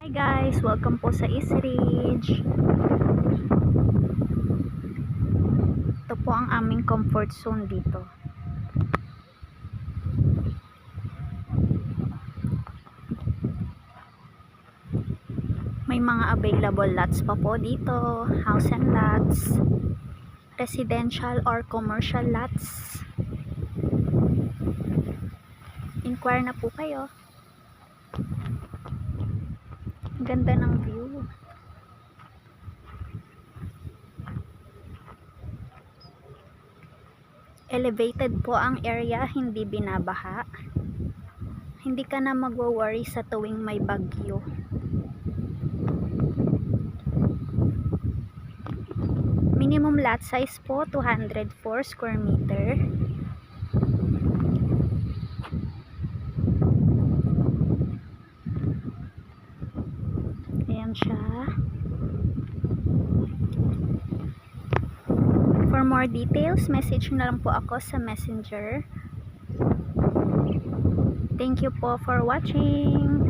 Hi guys! Welcome po sa East Ridge. Ito po ang aming comfort zone dito. May mga available lots pa po dito. House and lots. Residential or commercial lots. Inquire na po kayo. Ganda ng view. Elevated po ang area, hindi binabaha. Hindi ka na magwo-worry sa tuwing may bagyo. Minimum lot size po 204 square meter. Ayan siya. For more details, message na lang po ako sa Messenger. Thank you po for watching.